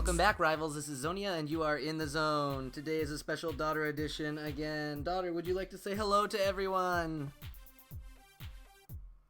Welcome back, rivals. This is Xonia, and you are in the zone. Today is a special daughter edition again. Daughter, would you like to say hello to everyone?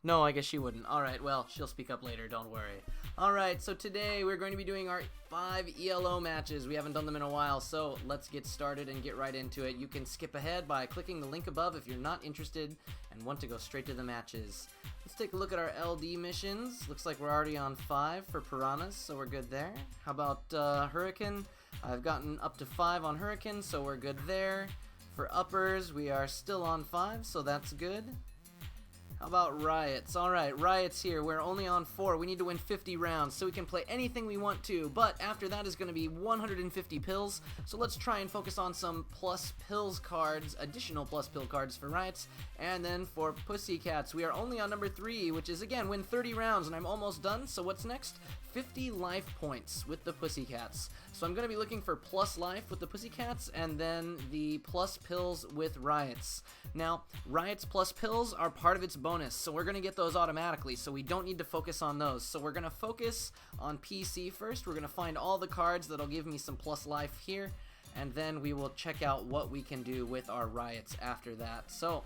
No, I guess she wouldn't. Alright, well, she'll speak up later, don't worry. Alright, so today we're going to be doing our 5 ELO matches. We haven't done them in a while, so let's get started and get right into it. You can skip ahead by clicking the link above if you're not interested and want to go straight to the matches. Let's take a look at our LD missions. Looks like we're already on 5 for Piranhas, so we're good there. How about Hurricane? I've gotten up to 5 on Hurricane, so we're good there. For Uppers, we are still on 5, so that's good. How about Riots? Alright, Riots here. We're only on 4. We need to win 50 rounds so we can play anything we want to, but after that is going to be 150 pills, so let's try and focus on some plus pills cards, additional plus pill cards for Riots, and then for Pussycats, we are only on number 3, which is, again, win 30 rounds, and I'm almost done, so what's next? 50 life points with the Pussycats. So I'm going to be looking for plus life with the Pussycats, and then the plus pills with Riots. Now, Riots plus pills are part of its bonus, so we're going to get those automatically, so we don't need to focus on those. So we're going to focus on PC first. We're going to find all the cards that'll give me some plus life here, and then we will check out what we can do with our Riots after that. So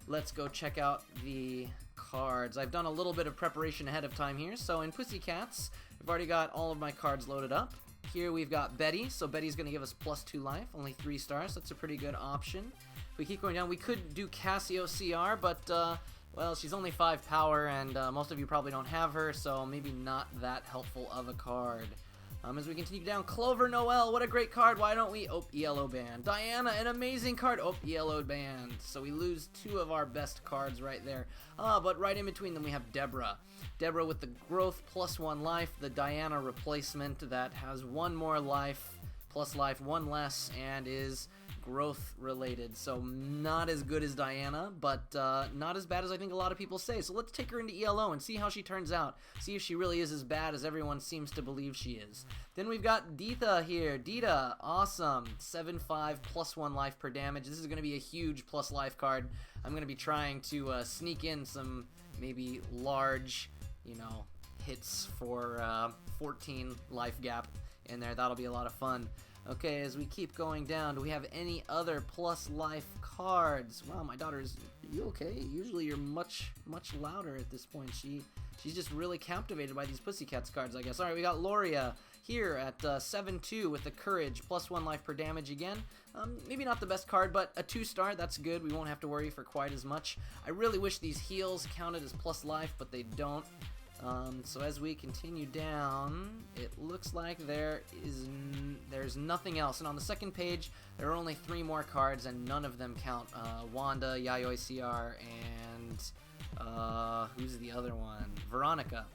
let's go check out the cards. I've done a little bit of preparation ahead of time here. So in Pussycats, I've already got all of my cards loaded up. Here we've got Betty, so Betty's going to give us plus 2 life, only 3 stars. That's a pretty good option. If we keep going down, we could do Casio CR, but well, she's only 5 power, and most of you probably don't have her, so maybe not that helpful of a card. As we continue down, Clover Noel, what a great card, why don't we? Oh, ELO banned. Diana, an amazing card. Oh, ELO banned. So we lose 2 of our best cards right there. But right in between them we have Deborah. Deborah with the growth plus 1 life, the Diana replacement that has 1 more life, plus life, 1 less, and is growth related. So not as good as Diana, but not as bad as I think a lot of people say. So let's take her into ELO and see how she turns out. See if she really is as bad as everyone seems to believe she is. Then we've got Deetha here. Deetha, awesome. 7/5 plus 1 life per damage. This is going to be a huge plus life card. I'm going to be trying to sneak in some maybe large, you know, hits for 14 life gap in there. That'll be a lot of fun. Okay, as we keep going down, do we have any other plus life cards? Wow, my daughter, are you okay? Usually you're much louder at this point. She's just really captivated by these Pussycats cards, I guess. Alright, we got Loria here at 7/2 with the Courage, plus 1 life per damage again. Maybe not the best card, but a 2-star, that's good. We won't have to worry for quite as much. I really wish these heals counted as plus life, but they don't. So as we continue down, it looks like there's nothing else. And on the second page, there are only 3 more cards, and none of them count. Wanda, Yayoi CR, and who's the other one? Veronica,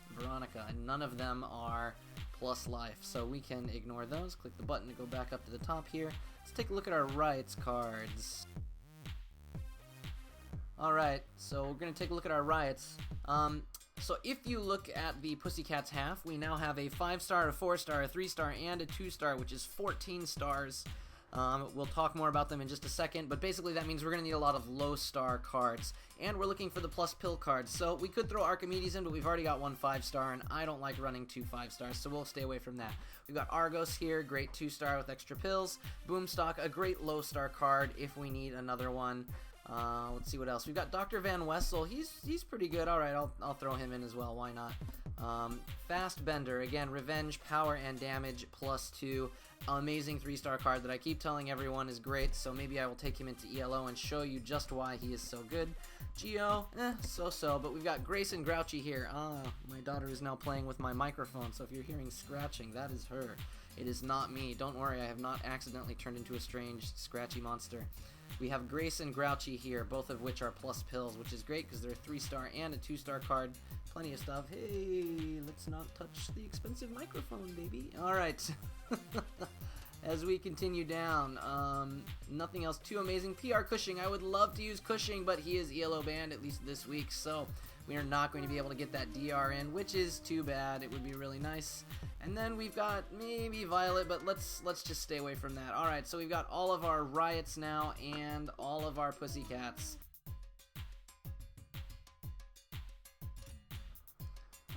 and none of them are plus life. So we can ignore those. Click the button to go back up to the top here. Let's take a look at our Riots cards. Alright, so we're going to take a look at our Riots. So if you look at the Pussycats half, we now have a 5-star, a 4-star, a 3-star, and a 2-star, which is 14 stars. We'll talk more about them in just a second, but basically that means we're going to need a lot of low-star cards. And we're looking for the plus pill cards. So we could throw Archimedes in, but we've already got 1 5-star, and I don't like running 2 5-stars, so we'll stay away from that. We've got Argos here, great 2-star with extra pills. Boomstock, a great low-star card if we need another one. Let's see what else. We've got Dr. Van Wessel. He's pretty good. Alright, I'll throw him in as well. Why not? Fast Bender. Again, revenge, power, and damage plus 2. Amazing 3-star card that I keep telling everyone is great, so maybe I will take him into ELO and show you just why he is so good. Geo, so-so, but we've got Grace and Grouchy here. My daughter is now playing with my microphone, so if you're hearing scratching, that is her. It is not me. Don't worry, I have not accidentally turned into a strange, scratchy monster. We have Grace and Grouchy here, both of which are plus pills, which is great because they're a 3-star and a 2-star card. Plenty of stuff. Hey, let's not touch the expensive microphone, baby. Alright. As we continue down, nothing else too amazing. PR Cushing, I would love to use Cushing, but he is ELO banned, at least this week, so we are not going to be able to get that DR in, which is too bad. It would be really nice. And then we've got maybe Violet, but let's just stay away from that. Alright, so we've got all of our Riots now and all of our Pussycats.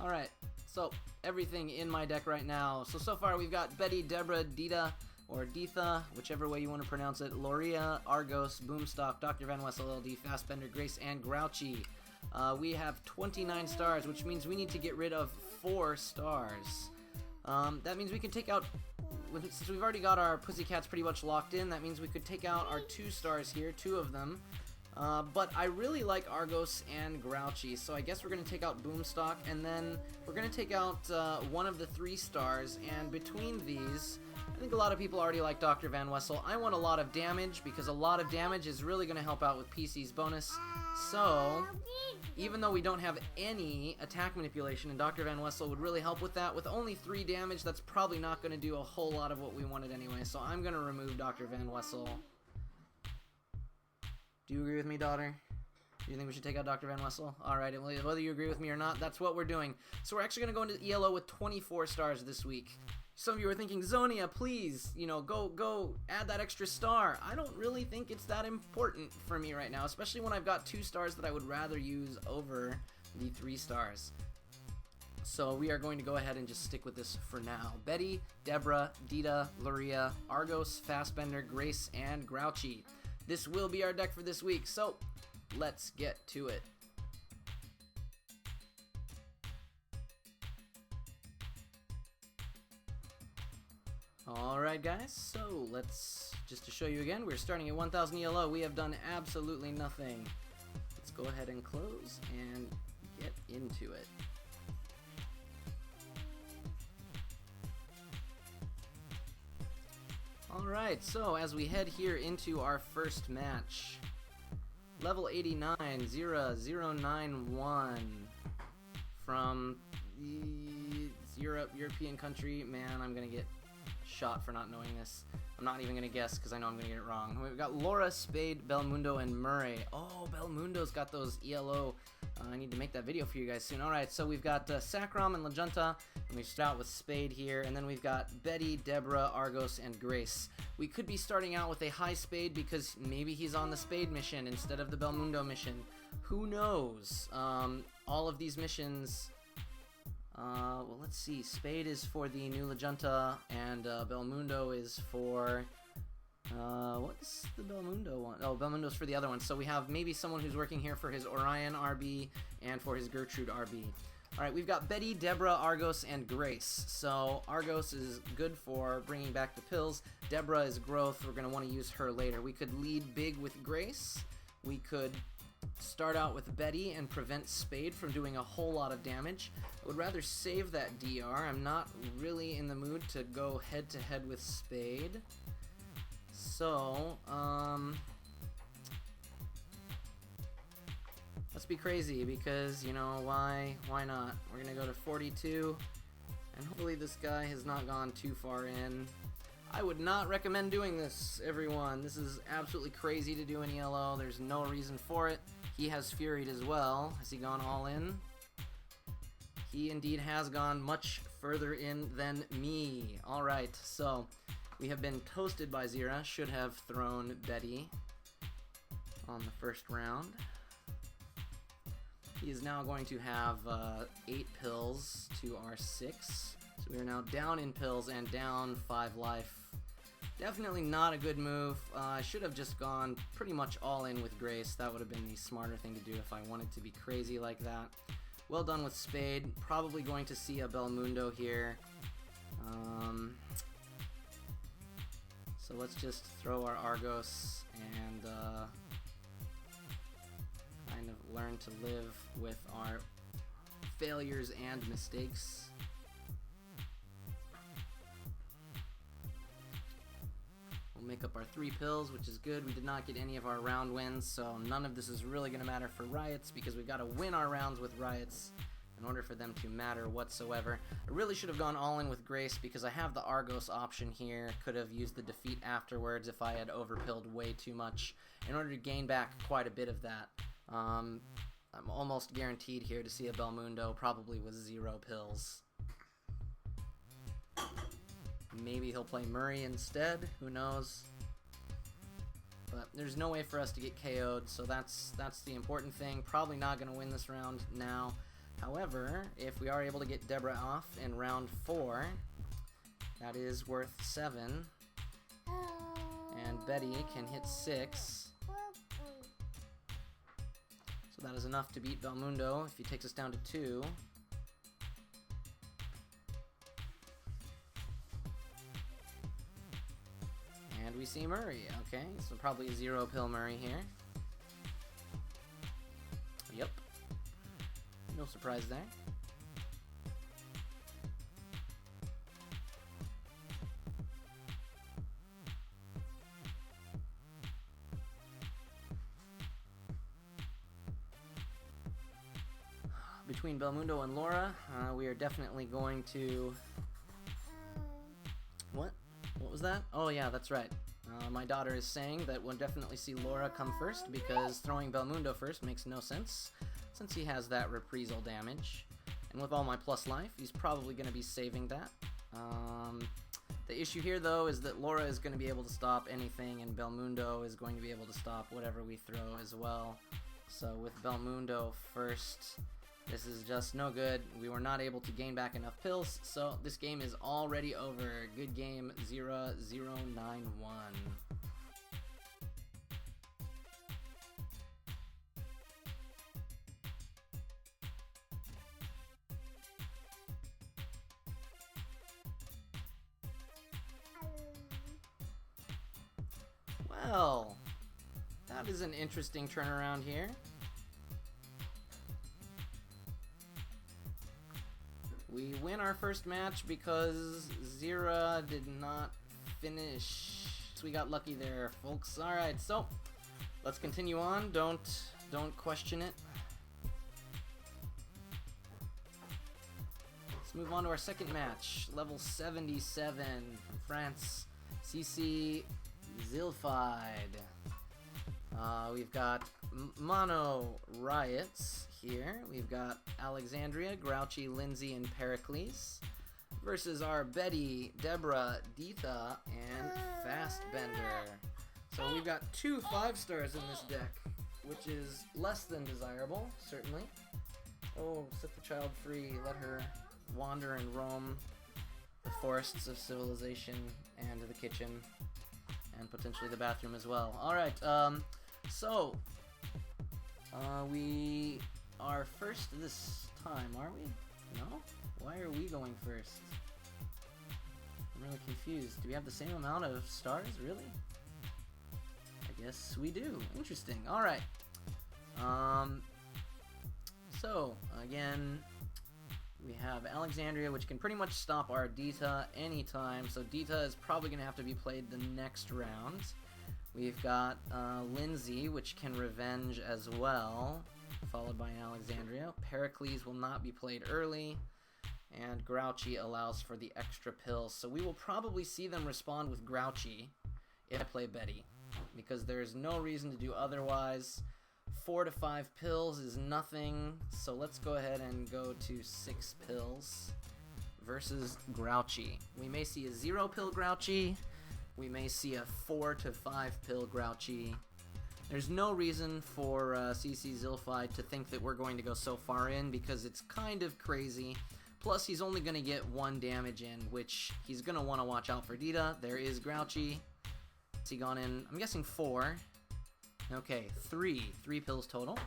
Alright, so everything in my deck right now. So far we've got Betty, Deborah, Dita, or Ditha, whichever way you want to pronounce it, Loria, Argos, Boomstock, Dr. Van Wessel, LD, Fastbender, Grace, and Grouchy. We have 29 stars, which means we need to get rid of 4 stars. That means we can take out, since we've already got our Pussycats pretty much locked in, that means we could take out our 2 stars here, 2 of them. But I really like Argos and Grouchy, so I guess we're going to take out Boomstock, and then we're going to take out one of the 3 stars, and between these, I think a lot of people already like Dr. Van Wessel. I want a lot of damage, because a lot of damage is really going to help out with PC's bonus. So, even though we don't have any attack manipulation, and Dr. Van Wessel would really help with that, with only 3 damage, that's probably not going to do a whole lot of what we wanted anyway, so I'm going to remove Dr. Van Wessel. Do you agree with me, daughter? Do you think we should take out Dr. Van Wessel? Alright, whether you agree with me or not, that's what we're doing. So we're actually going to go into ELO with 24 stars this week. Some of you are thinking, Xonia, please, you know, go add that extra star. I don't really think it's that important for me right now, especially when I've got 2 stars that I would rather use over the 3 stars. So we are going to go ahead and just stick with this for now. Betty, Deborah, Dita, Luria, Argos, Fastbender, Grace, and Grouchy. This will be our deck for this week, so let's get to it. Alright guys, so just to show you again, we're starting at 1000 ELO. We have done absolutely nothing. Let's go ahead and close and get into it. Alright, so as we head here into our first match, level 89, 0091 from European country. Man, I'm gonna get shot for not knowing this. I'm not even gonna guess because I know I'm gonna get it wrong. We've got Laura, Spade, Belmundo, and Murray. Oh, Belmundo's got those ELO. I need to make that video for you guys soon. Alright, so we've got Sacram and Legenta, and we start out with Spade here, and then we've got Betty, Deborah, Argos, and Grace. We could be starting out with a high Spade because maybe he's on the Spade mission instead of the Belmundo mission. Who knows? All of these missions... well, let's see. Spade is for the new Legenta, and Belmundo is for... what's the Belmundo one? Oh, Belmundo's for the other one. So we have maybe someone who's working here for his Orion RB and for his Gertrude RB. Alright, we've got Betty, Deborah, Argos, and Grace. So Argos is good for bringing back the pills. Deborah is growth. We're going to want to use her later. We could lead big with Grace. We could start out with Betty and prevent Spade from doing a whole lot of damage. I would rather save that DR. I'm not really in the mood to go head-to-head with Spade. So, let's be crazy because, you know, why not? We're gonna go to 42, and hopefully this guy has not gone too far in. I would not recommend doing this, everyone. This is absolutely crazy to do in ELO. There's no reason for it. He has Furied as well. Has he gone all in? He indeed has gone much further in than me. Alright, so we have been toasted by Zira. Should have thrown Betty on the first round. He is now going to have 8 pills to our 6. So we are now down in pills and down 5 life. Definitely not a good move. I should have just gone pretty much all in with Grace. That would have been the smarter thing to do if I wanted to be crazy like that. Well done with Spade. Probably going to see a Belmundo here. So let's just throw our Argos and kind of learn to live with our failures and mistakes. We'll make up our 3 pills, which is good. We did not get any of our round wins, so none of this is really going to matter for Riots because we've got to win our rounds with Riots in order for them to matter whatsoever. I really should have gone all in with Grace because I have the Argos option here. Could have used the defeat afterwards if I had overpilled way too much in order to gain back quite a bit of that. I'm almost guaranteed here to see a Belmundo, probably with 0 pills. Maybe he'll play Murray instead, who knows. But there's no way for us to get KO'd, so that's the important thing. Probably not going to win this round now. However, if we are able to get Deborah off in round 4, that is worth 7. And Betty can hit 6. So that is enough to beat Belmundo if he takes us down to 2. And we see Murray. Okay, so probably a 0 pill Murray here. Yep. No surprise there. Between Belmundo and Laura, we are definitely going to... What? What was that? Oh yeah, that's right. My daughter is saying that we'll definitely see Laura come first because throwing Belmundo first makes no sense since he has that reprisal damage. And with all my plus life, he's probably going to be saving that. The issue here though is that Laura is going to be able to stop anything and Belmundo is going to be able to stop whatever we throw as well. So with Belmundo first, this is just no good. We were not able to gain back enough pills, so this game is already over. Good game, 0-0-9-1. Well, that is an interesting turnaround here. We win our first match because Zira did not finish. So we got lucky there, folks. Alright, so let's continue on. Don't question it. Let's move on to our second match. Level 77 from France. CC Zilfide. We've got Mono Riots here. We've got Alexandria, Grouchy, Lindsay, and Pericles versus our Betty, Deborah, Dita, and Fastbender. So we've got 2 5-stars in this deck, which is less than desirable, certainly. Oh, set the child free. Let her wander and roam the forests of civilization and the kitchen and potentially the bathroom as well. Alright, so we are first this time, are we? No? Why are we going first? I'm really confused. Do we have the same amount of stars, really? I guess we do. Interesting. Alright. So, again, we have Alexandria, which can pretty much stop our Dita anytime, so Dita is probably going to have to be played the next round. We've got Lindsay, which can revenge as well, followed by an Alexandria. Pericles will not be played early, and Grouchy allows for the extra pills. So we will probably see them respond with Grouchy if I play Betty, because there's no reason to do otherwise. 4 to 5 pills is nothing, so let's go ahead and go to 6 pills versus Grouchy. We may see a 0 pill Grouchy. We may see a 4 to 5 pill Grouchy. There's no reason for CC Zilfide to think that we're going to go so far in because it's kind of crazy. Plus, he's only going to get 1 damage in, which he's going to want to watch out for Dita. There is Grouchy. Has he gone in? I'm guessing 4. Okay, 3 pills total.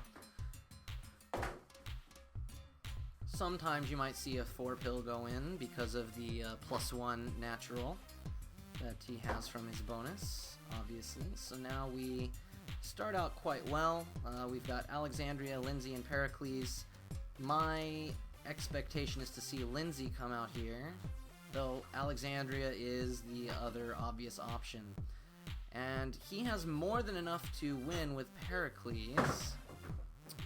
Sometimes you might see a 4 pill go in because of the +1 natural that he has from his bonus, obviously. So now we start out quite well. We've got Alexandria, Lindsay, and Pericles. My expectation is to see Lindsay come out here, though Alexandria is the other obvious option. And he has more than enough to win with Pericles.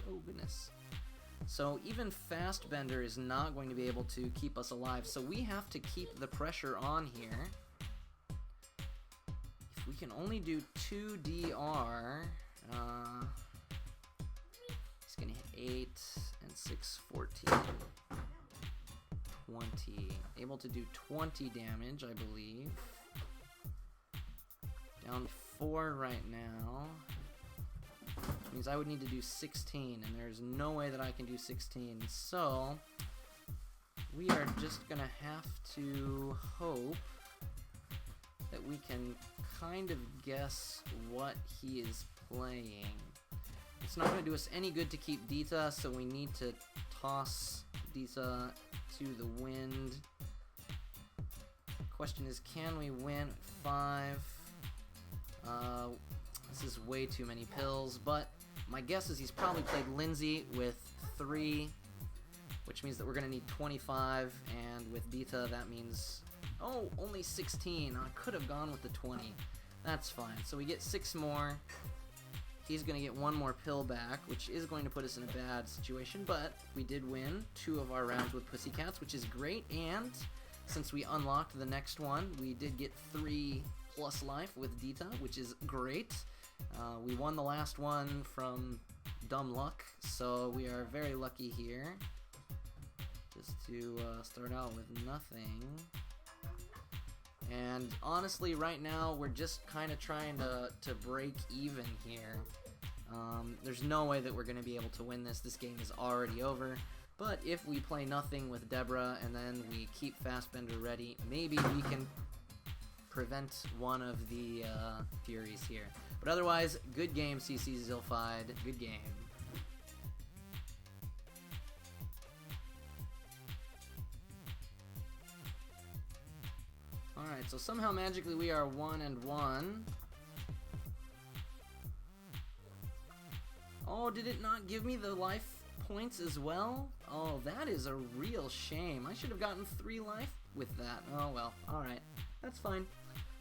Oh, goodness. So even Fastbender is not going to be able to keep us alive, so we have to keep the pressure on here. If we can only do 2 DR, he's going to hit 8 and 6, 14, 20. Able to do 20 damage, I believe. Down 4 right now. That means I would need to do 16, and there's no way that I can do 16. So we are just gonna have to hope that we can kind of guess what he is playing. It's not gonna do us any good to keep Dita, so we need to toss Dita to the wind. Question is, can we win at 5? This is way too many pills, but my guess is he's probably played Lindsay with 3, which means that we're going to need 25, and with Dita that means, oh, only 16. I could have gone with the 20. That's fine. So we get 6 more. He's going to get 1 more pill back, which is going to put us in a bad situation, but we did win 2 of our rounds with Pussycats, which is great, and since we unlocked the next one, we did get 3 plus life with Dita, which is great. We won the last one from dumb luck, so we are very lucky here. Just to start out with nothing. And honestly, right now, we're just kind of trying to break even here. There's no way that we're going to be able to win this. This game is already over. But if we play nothing with Deborah and then we keep Fastbender ready, maybe we can prevent one of the Furies here. But otherwise, good game, CC Zilfide. Good game. Alright, so somehow magically we are 1-1. Oh, did it not give me the life points as well? Oh, that is a real shame. I should have gotten 3 life with that. Oh well, alright. That's fine.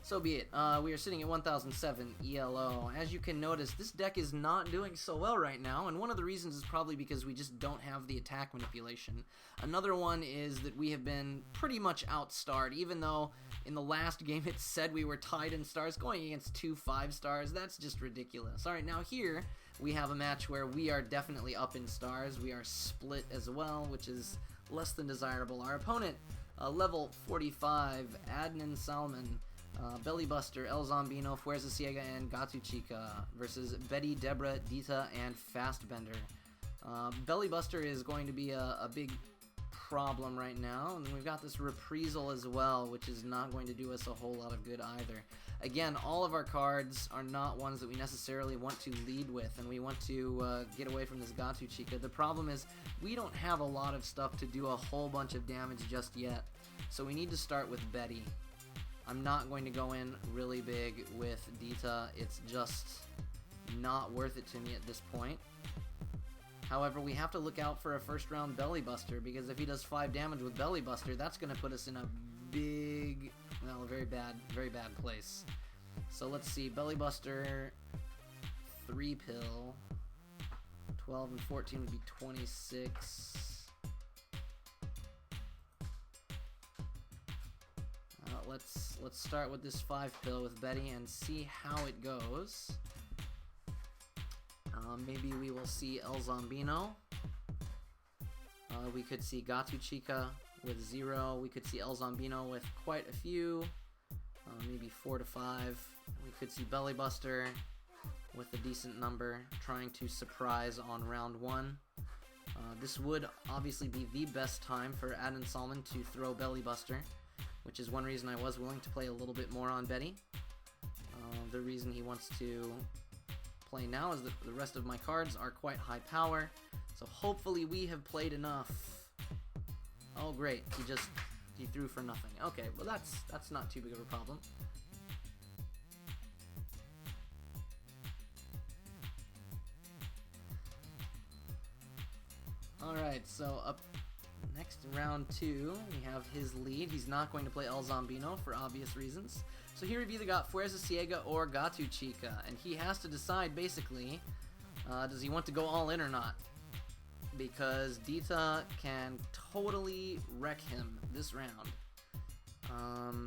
So be it. We are sitting at 1007 ELO. As you can notice, this deck is not doing so well right now, and one of the reasons is probably because we just don't have the attack manipulation. Another one is that we have been pretty much outstarred, even though in the last game it said we were tied in stars, going against 2 5-stars. That's just ridiculous. Alright, now here we have a match where we are definitely up in stars. We are split as well, which is less than desirable. Our opponent, level 45, Adnan Salman, Bellybuster, El Zombino, Fuerza Ciega, and Gatu Chica versus Betty, Deborah, Dita, and Fastbender. Bellybuster is going to be a big problem right now, and then we've got this Reprisal as well, which is not going to do us a whole lot of good either. Again, all of our cards are not ones that we necessarily want to lead with, and we want to get away from this Gatu Chica. The problem is we don't have a lot of stuff to do a whole bunch of damage just yet, so we need to start with Betty. I'm not going to go in really big with Dita. It's just not worth it to me at this point. However, we have to look out for a first round Bellybuster, because if he does 5 damage with Bellybuster, that's going to put us in a big, well, a very bad place. So let's see, Bellybuster, 3 pill, 12 and 14 would be 26. Let's start with this 5 pill with Betty and see how it goes. Maybe we will see El Zombino. We could see Gatu Chica with 0. We could see El Zombino with quite a few. Maybe 4 to 5. We could see Bellybuster with a decent number, trying to surprise on round 1. This would obviously be the best time for Adnan Salman to throw Bellybuster, which is one reason I was willing to play a little bit more on Betty. The reason he wants to play now is that the rest of my cards are quite high power, so hopefully we have played enough. Oh great, he threw for nothing. Okay, well that's not too big of a problem. Alright, so up next in round 2, we have his lead. He's not going to play El Zombino for obvious reasons. So here we've either got Fuerza Ciega or Gatu Chica, and he has to decide basically, does he want to go all in or not? Because Dita can totally wreck him this round. I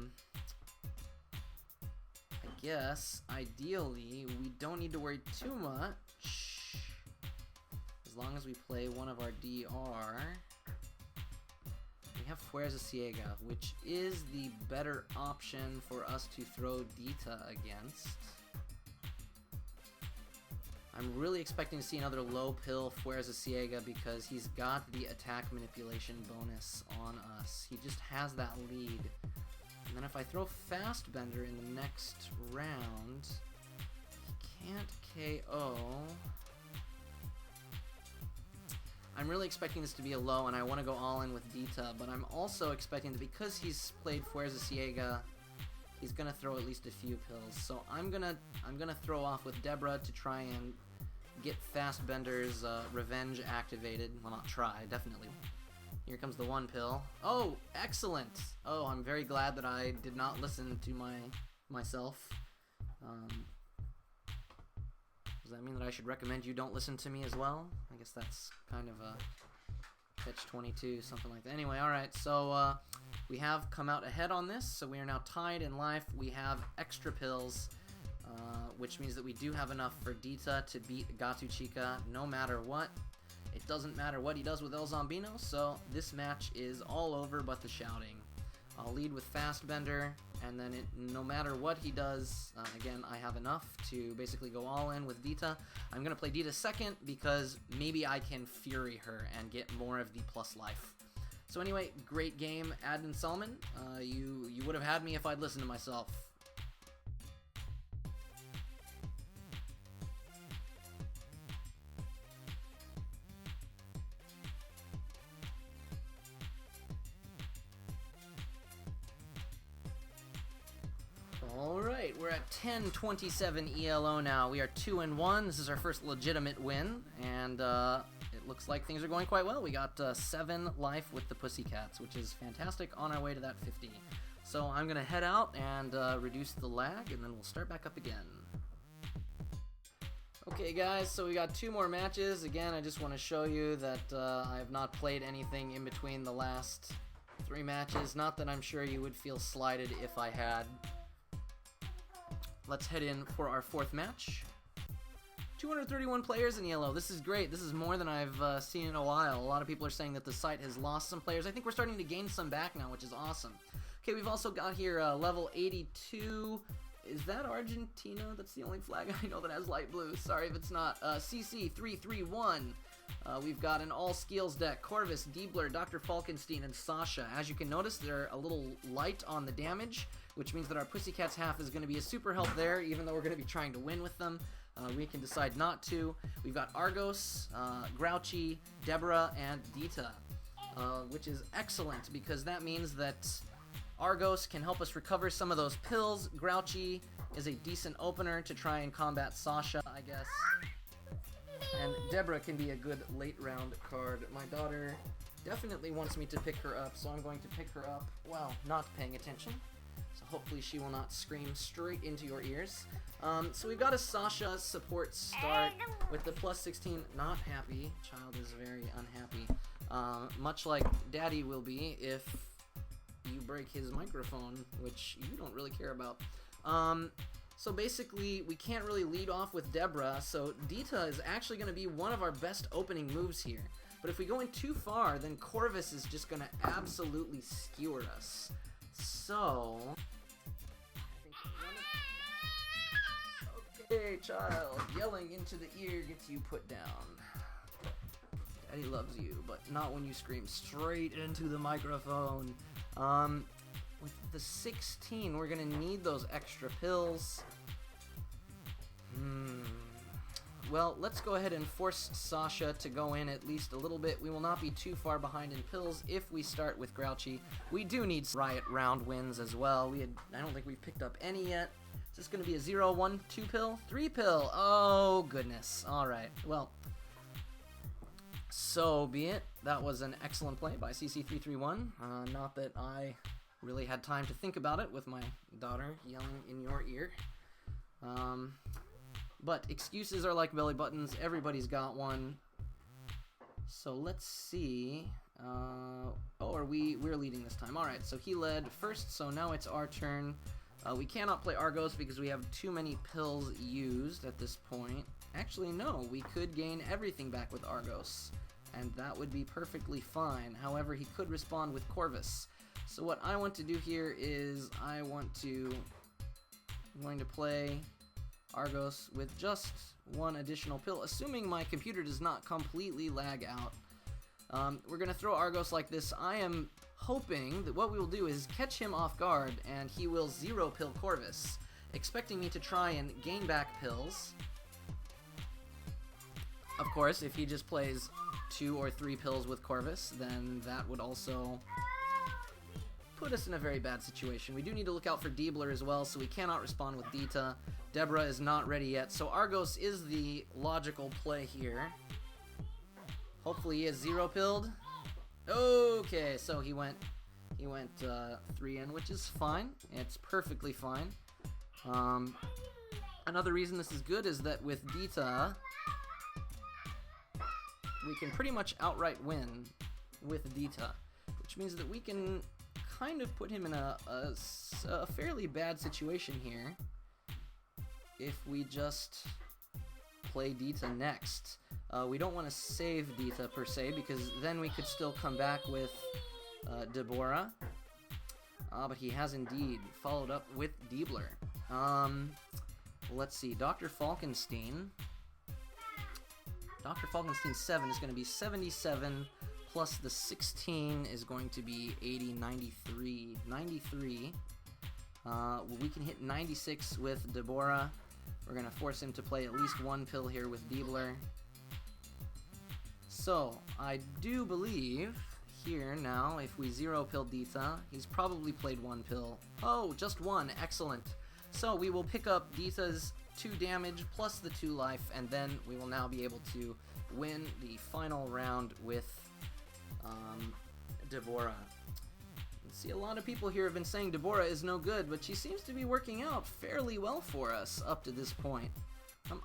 guess, ideally, we don't need to worry too much, as long as we play one of our DR. We have Fuerza Ciega, which is the better option for us to throw Dita against. I'm really expecting to see another low pill Fuerza because he's got the attack manipulation bonus on us. He just has that lead. And then if I throw Fast Bender in the next round, he can't KO. I'm really expecting this to be a low, and I want to go all in with Dita, but I'm also expecting that because he's played Fuerza, he's gonna throw at least a few pills. So I'm gonna throw off with Deborah to try and get Fast Bender's revenge activated. Well, not try, definitely. Here comes the one pill. Oh, excellent! Oh, I'm very glad that I did not listen to myself. Does that mean that I should recommend you don't listen to me as well? I guess that's kind of a catch-22, something like that. Anyway, alright, so we have come out ahead on this, so we are now tied in life. We have extra pills, which means that we do have enough for Dita to beat Gatu Chica no matter what. It doesn't matter what he does with El Zombino, so this match is all over but the shouting. I'll lead with Fast Bender, and then no matter what he does, again, I have enough to basically go all in with Dita. I'm going to play Dita second because maybe I can Fury her and get more of the plus life. So anyway, great game, Adnan Salman. You would have had me if I'd listened to myself. Alright, we're at 10-27 ELO now. We are 2-1. This is our first legitimate win, and it looks like things are going quite well. We got 7 life with the Pussycats, which is fantastic, on our way to that 50. So I'm going to head out and reduce the lag, and then we'll start back up again. Okay guys, so we got 2 more matches. Again, I just want to show you that I have not played anything in between the last 3 matches. Not that I'm sure you would feel slighted if I had. Let's head in for our 4th match. 231 players in ELO. This is great. This is more than I've seen in a while. A lot of people are saying that the site has lost some players. I think we're starting to gain some back now, which is awesome. Okay, we've also got here level 82. Is that Argentina? That's the only flag I know that has light blue. Sorry if it's not. CC331. We've got an all-skills deck. Corvus, Diebler, Dr. Falkenstein, and Sasha. As you can notice, they're a little light on the damage, which means that our Pussycats half is going to be a super help there, even though we're going to be trying to win with them. We can decide not to. We've got Argos, Grouchy, Deborah, and Dita, which is excellent because that means that Argos can help us recover some of those pills. Grouchy is a decent opener to try and combat Sasha, I guess. And Deborah can be a good late round card. My daughter definitely wants me to pick her up, so I'm going to pick her up while not paying attention. So hopefully she will not scream straight into your ears. So we've got a Sasha support start with the plus 16. Not happy. Child is very unhappy. Much like Daddy will be if you break his microphone, which you don't really care about. So basically, we can't really lead off with Deborah, so Dita is actually going to be one of our best opening moves here. But if we go in too far, then Corvus is just going to absolutely skewer us. So... Okay, child, yelling into the ear gets you put down. Daddy loves you, but not when you scream straight into the microphone. With the 16, we're gonna need those extra pills. Well, let's go ahead and force Sasha to go in at least a little bit. We will not be too far behind in pills if we start with Grouchy. We do need Riot round wins as well. I don't think we've picked up any yet. Is this gonna be a 0, 1, 2 pill? 3 pill! Oh, goodness. Alright, well, so be it. That was an excellent play by CC331. Not that I really had time to think about it with my daughter yelling in your ear. But excuses are like belly buttons. Everybody's got one. So let's see. We're leading this time. Alright, so he led first, so now it's our turn. We cannot play Argos because we have too many pills used at this point. Actually, no, we could gain everything back with Argos, and that would be perfectly fine. However, he could respond with Corvus. So what I want to do here is I'm going to play Argos with just one additional pill, assuming my computer does not completely lag out. We're going to throw Argos like this. I am hoping that what we will do is catch him off guard and he will 0-pill Corvus, expecting me to try and gain back pills. Of course, if he just plays 2 or 3 pills with Corvus, then that would also put us in a very bad situation. We do need to look out for Diebler as well, so we cannot respond with Dita. Deborah is not ready yet, so Argos is the logical play here. Hopefully he is 0-pilled. Okay, so he went 3 in, which is fine. It's perfectly fine. Another reason this is good is that with Dita, we can pretty much outright win with Dita, which means that we can kind of put him in a fairly bad situation here if we just play Dita next. We don't want to save Dita per se, because then we could still come back with Deborah. But he has indeed followed up with Diebler. Let's see, Dr. Falkenstein. Dr. Falkenstein 7 is going to be 77, plus the 16 is going to be 80, 93. 93. We can hit 96 with Deborah. We're going to force him to play at least 1 pill here with Diebler. So, I do believe here now, if we 0-pill Dita, he's probably played 1 pill. Oh, just 1. Excellent. So, we will pick up Dita's 2 damage plus the 2 life, and then we will now be able to win the final round with Deborah. See, a lot of people here have been saying Deborah is no good, but she seems to be working out fairly well for us up to this point.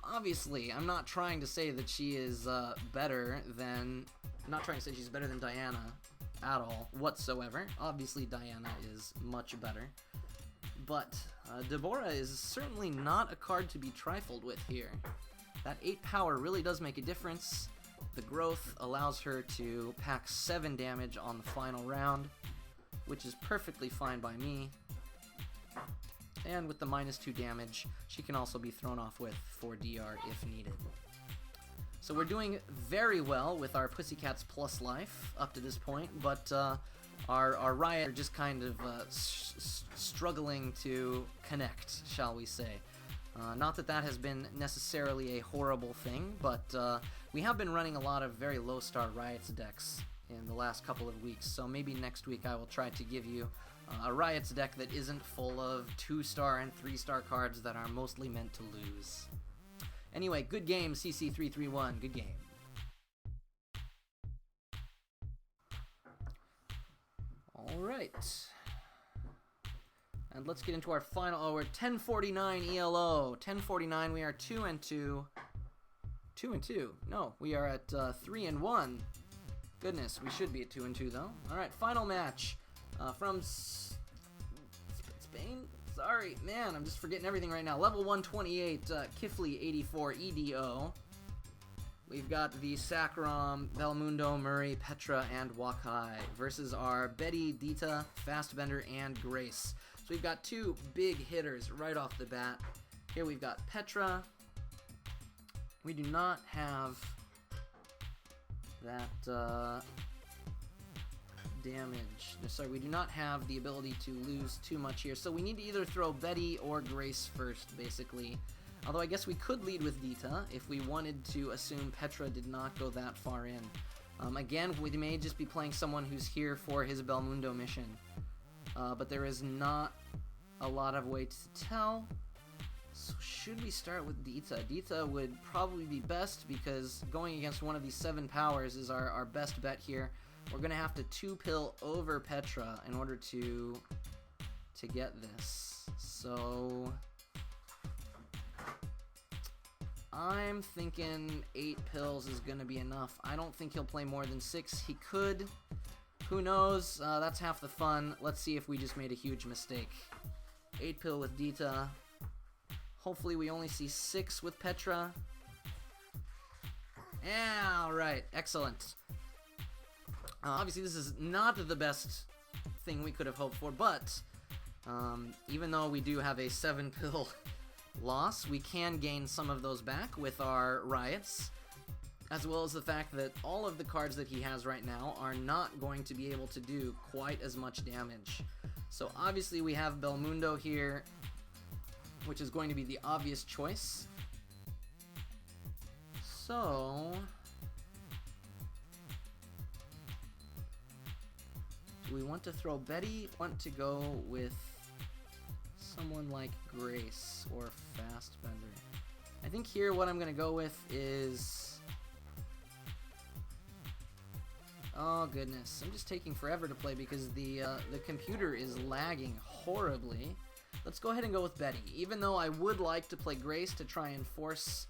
Obviously, I'm not trying to say that she is better than... I'm not trying to say she's better than Diana at all, whatsoever. Obviously, Diana is much better. But Deborah is certainly not a card to be trifled with here. That 8 power really does make a difference. The growth allows her to pack 7 damage on the final round, which is perfectly fine by me. And with the -2 damage, she can also be thrown off with for DR if needed. So we're doing very well with our Pussycats plus life up to this point, but our Riot are just kind of struggling to connect, shall we say. Not that that has been necessarily a horrible thing, but we have been running a lot of very low-star Riots decks in the last couple of weeks, so maybe next week I will try to give you a Riots deck that isn't full of 2-star and 3-star cards that are mostly meant to lose. Anyway, good game, CC331, good game. Alright. And let's get into our final, we're 1049 ELO. 1049, we are 2-2. 2-2. No, we are at 3-1. Goodness, we should be at 2-2 though. Alright, final match. From Spain? Sorry, man, I'm just forgetting everything right now. Level 128, Kifley 84 EDO. We've got the Sacrom, Belmundo, Murray, Petra, and Wakai versus our Betty, Dita, Fastbender, and Grace. So we've got 2 big hitters right off the bat. Here we've got Petra. We do not have that damage. Sorry, we do not have the ability to lose too much here. So we need to either throw Betty or Grace first, basically. Although I guess we could lead with Dita if we wanted to assume Petra did not go that far in. Again, we may just be playing someone who's here for his Belmundo mission. But there is not a lot of way to tell. So should we start with Dita? Dita would probably be best because going against one of these 7 powers is our best bet here. We're going to have to 2-pill over Petra in order to get this. So I'm thinking 8 pills is going to be enough. I don't think he'll play more than 6. He could. Who knows? That's half the fun. Let's see if we just made a huge mistake. 8 pill with Dita. Hopefully we only see 6 with Petra. Yeah, alright. Excellent. Obviously this is not the best thing we could have hoped for, but even though we do have a 7 pill loss, we can gain some of those back with our Riots, as well as the fact that all of the cards that he has right now are not going to be able to do quite as much damage. So obviously we have Belmundo here, which is going to be the obvious choice. So do we want to throw Betty? Want to go with someone like Grace or Fastbender? I think here what I'm going to go with is... oh goodness, I'm just taking forever to play because the computer is lagging horribly. Let's go ahead and go with Betty, even though I would like to play Grace to try and force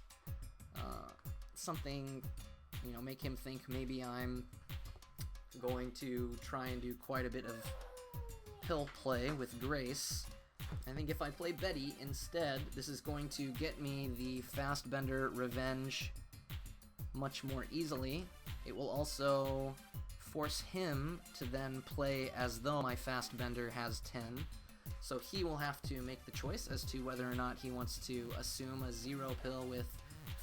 something, you know, make him think maybe I'm going to try and do quite a bit of pill play with Grace. I think if I play Betty instead, this is going to get me the Fastbender revenge much more easily. It will also force him to then play as though my Fastbender has 10. So he will have to make the choice as to whether or not he wants to assume a 0 pill with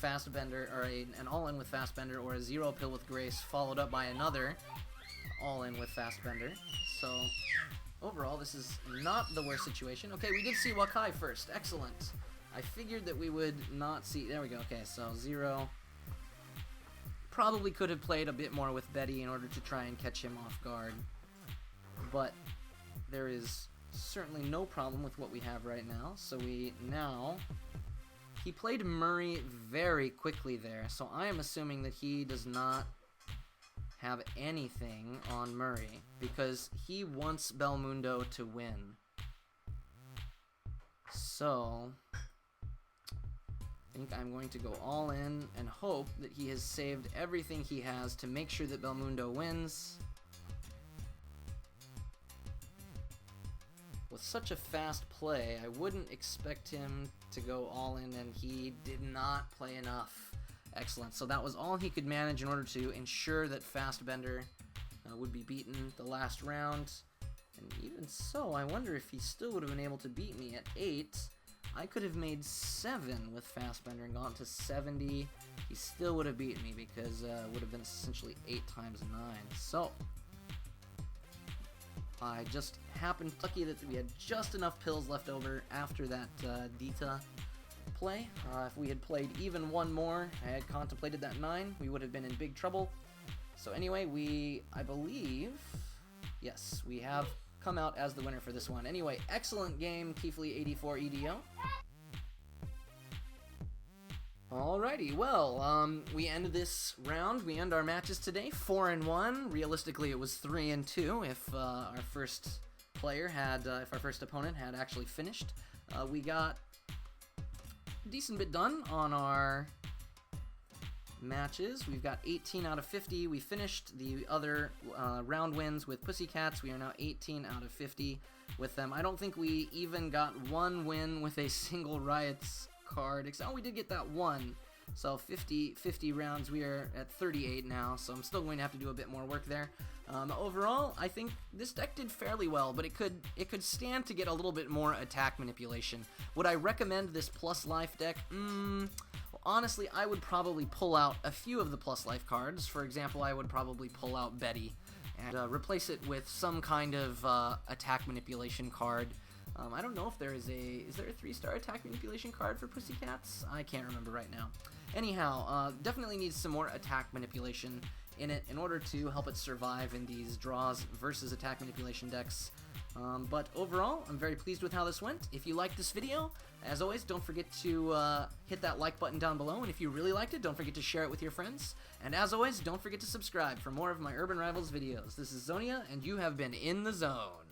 Fastbender, or an all-in with Fastbender, or a 0 pill with Grace, followed up by another all-in with Fastbender. So overall, this is not the worst situation. Okay, we did see Wakai first. Excellent. I figured that we would not see... there we go. Okay, so 0. Probably could have played a bit more with Betty in order to try and catch him off guard. But there is certainly no problem with what we have right now. So we now... he played Murray very quickly there, so I am assuming that he does not have anything on Murray, because he wants Belmundo to win. So I think I'm going to go all in and hope that he has saved everything he has to make sure that Belmundo wins. With such a fast play, I wouldn't expect him to go all in, and he did not play enough. Excellent. So that was all he could manage in order to ensure that Fastbender would be beaten the last round. And even so, I wonder if he still would have been able to beat me at 8. I could have made 7 with Fastbender and gone to 70. He still would have beaten me because it would have been essentially 8 times 9. So I just happened lucky that we had just enough pills left over after that Dita play. If we had played even one more, I had contemplated that 9, we would have been in big trouble. So anyway, I believe, yes, we have come out as the winner for this one. Anyway, excellent game, Keefly84 EDO. Alrighty, well, we end this round. We end our matches today 4-1. Realistically, it was 3-2 if our first player had, if our first opponent had actually finished. We got a decent bit done on our matches. We've got 18 out of 50. We finished the other round wins with Pussycats. We are now 18 out of 50 with them. I don't think we even got one win with a single Riots card. Oh, we did get that one. So 50 rounds. We are at 38 now, so I'm still going to have to do a bit more work there. Overall, I think this deck did fairly well, but it could stand to get a little bit more attack manipulation. Would I recommend this plus life deck? Well, honestly, I would probably pull out a few of the plus life cards. For example, I would probably pull out Betty and replace it with some kind of attack manipulation card. I don't know if there is there a 3-star attack manipulation card for Pussycats? I can't remember right now. Anyhow, definitely needs some more attack manipulation in it in order to help it survive in these draws versus attack manipulation decks. But overall, I'm very pleased with how this went. If you liked this video, as always, don't forget to hit that like button down below, and if you really liked it, don't forget to share it with your friends. And as always, don't forget to subscribe for more of my Urban Rivals videos. This is Xonia, and you have been in the zone.